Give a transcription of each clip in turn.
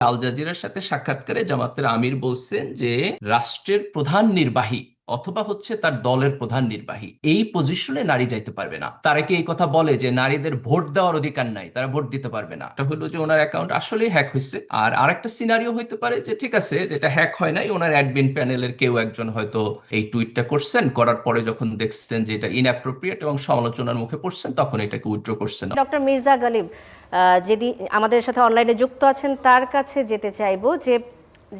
আল জাজিরার সাথে সাক্ষাৎকারে জামাতের আমির বলছেন যে রাষ্ট্রের প্রধান নির্বাহী অথবা হচ্ছে তার দলের প্রধান নির্বাহী এই পজিশনে নারী যাইতে পারবে না। তারা কি এই কথা বলে যে নারীদের ভোট দেওয়ার অধিকার নাই, তারা ভোট দিতে পারবে না? এটা হলো যে ওনার অ্যাকাউন্ট আসলেই হ্যাক হয়েছে। আর আরেকটা সিনারিও হইতে পারে যে ঠিক আছে, যেটা হ্যাক হয় নাই, ওনার অ্যাডমিন প্যানেলের কেউ একজন হয়তো এই টুইটটা করছেন, করার পরে যখন দেখছেন যে এটা ইনঅ্যাপ্রোপ্রিয়েট এবং সমালোচনার মুখে পড়ছেন, তখন এটাকে উইথড্র করছেন। ডক্টর মির্জা গালিব যদি আমাদের সাথে অনলাইনে যুক্ত আছেন, তার কাছে যেতে চাইবো যে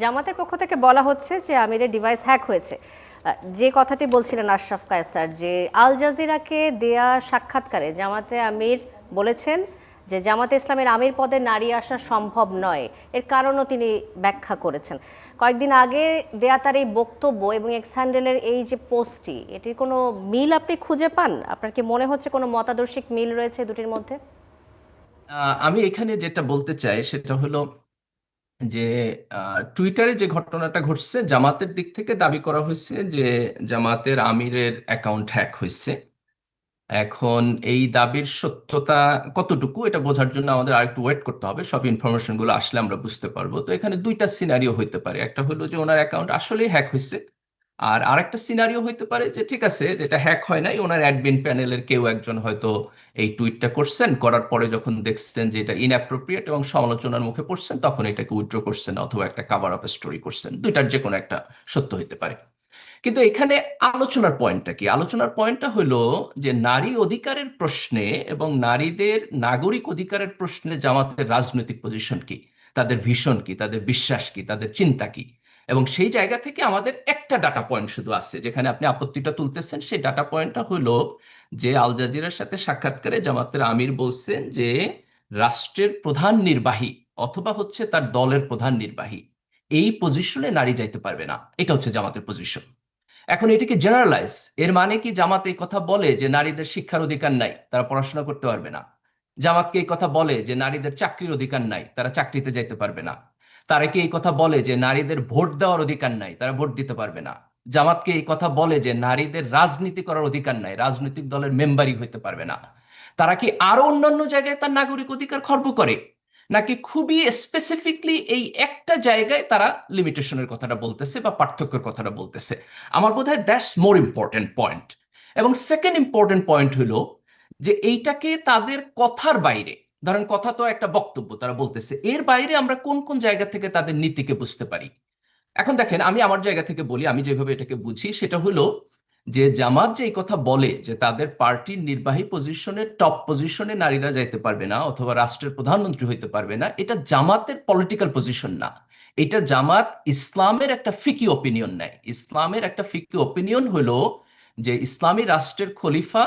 জামাতের পক্ষ থেকে বলা হচ্ছে যে আমিরের ডিভাইস হ্যাক হয়েছে। যে কথাটি বলছিলেন আশরাফ কায়সার, যে আল জাজিরাকে দেয়া সাক্ষাৎকারে জামাতে আমির বলেছেন যে জামাতে ইসলামের আমির পদে নারী আসা সম্ভব নয়, এর কারণও তিনি ব্যাখ্যা করেছেন। কয়েকদিন আগে দেয়া তার এই বক্তব্য এবং এক্স হ্যান্ডেলের এই যে পোস্টটি, এটির কোনো মিল আপনি খুঁজে পান? আপনার কি মনে হচ্ছে কোনো মতাদর্শিক মিল রয়েছে দুটির মধ্যে? আমি এখানে যেটা বলতে চাই সেটা হলো যে টুইটারে যে ঘটনাটা ঘটছে, জামাতের দিক থেকে দাবি করা হয়েছে যে জামাতের আমিরের অ্যাকাউন্ট হ্যাক হয়েছে। এখন এই দাবির সত্যতা কতটুকু এটা বোঝার জন্য আমাদের আরেকটু ওয়েট করতে হবে, সব ইনফরমেশন গুলো আসলে আমরা বুঝতে পারবো। তো এখানে দুইটা সিনারিও হইতে পারে, একটা হলো যে ওনার অ্যাকাউন্ট আসলেই হ্যাক হয়েছে, আর আরেকটা সিনারিও হইতে পারে যে ঠিক আছে, যেটা হ্যাক হয় নাই, ওনার অ্যাডমিন প্যানেলের কেউ একজন হয়তো এই টুইটটা করছেন, করার পরে যখন দেখছেন যে এটা ইনঅ্যাপ্রোপ্রিয়েট এবং সমালোচনার মুখে পড়ছেন, তখন এটাকে উইথড্র করছেন অথবা একটা কাভার আপ স্টোরি করছেন। দুইটার যে কোনো একটা সত্য হইতে পারে। কিন্তু এখানে আলোচনার পয়েন্টটা কি? আলোচনার পয়েন্টটা হলো যে নারী অধিকারের প্রশ্নে এবং নারীদের নাগরিক অধিকারের প্রশ্নে জামাতের রাজনৈতিক পজিশন কি, তাদের ভিশন কি, তাদের বিশ্বাস কি, তাদের চিন্তা কি। এবং সেই জায়গা থেকে আমাদের একটা ডাটা পয়েন্ট শুধু আছে যেখানে আপনি আপত্তিটা তুলতেছেন। সেই ডাটা পয়েন্টটা হলো যে আল জাজিরার সাথে সাক্ষাৎকারে জামাতের আমির বলছেন যে রাষ্ট্রের প্রধান নির্বাহী অথবা হচ্ছে তার দলের প্রধান নির্বাহী এই পজিশনে নারী যাইতে পারবে না। এটা হচ্ছে জামাতের পজিশন। এখন এটাকে জেনারেলাইজ, এর মানে কি জামাত এই কথা বলে যে নারীদের শিক্ষার অধিকার নাই, তারা পড়াশোনা করতে পারবে না? জামাতকে এই কথা বলে যে নারীদের চাকরির অধিকার নাই, তারা চাকরিতে যাইতে পারবে না? তারা কি এই কথা বলে যে নারীদের ভোট দেওয়ার অধিকার নাই, তারা ভোট দিতে পারবে না? জামাতকে এই কথা বলে যে নারীদের রাজনীতি করার অধিকার নাই, রাজনৈতিক দলের মেম্বারই হইতে পারবে না? তারা কি আরো অন্যান্য জায়গায় তার নাগরিক অধিকার খর্ব করে, নাকি খুবই স্পেসিফিকলি এই একটা জায়গায় তারা লিমিটেশনের কথাটা বলতেছে বা পার্থক্যের কথাটা বলতেছে? আমার বোধ হয় দ্যাটস মোর ইম্পর্টেন্ট পয়েন্ট। এবং সেকেন্ড ইম্পর্টেন্ট পয়েন্ট হলো যে এইটাকে তাদের কথার বাইরে, ধরেন কথা তো একটা বক্তব্য তারা বলতেছে, এর বাইরে আমরা কোন কোন জায়গা থেকে তাদের নীতিকে বুঝতে পারি। এখন দেখেন, আমি আমার জায়গা থেকে বলি, আমি যেভাবে এটাকে বুঝি সেটা হলো যে জামাত যে এই কথা বলে যে তাদের পার্টির নির্বাহী পজিশনে, টপ পজিশনে নারীরা যাইতে পারবে না অথবা রাষ্ট্রের প্রধানমন্ত্রী হইতে পারবে না, এটা জামাতের পলিটিক্যাল পজিশন না। এটা জামাত ইসলামের একটা ফিকি অপিনিয়ন নেয়। ইসলামের একটা ফিকি অপিনিয়ন হলো যে ইসলামী রাষ্ট্রের খলিফা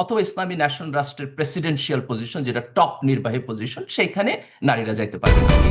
অথবা ইসলামী ন্যাশনাল রাষ্ট্রের প্রেসিডেন্সিয়াল পজিশন, যেটা টপ নির্বাহী পজিশন, সেইখানে নারীরা যাইতে পারবে না।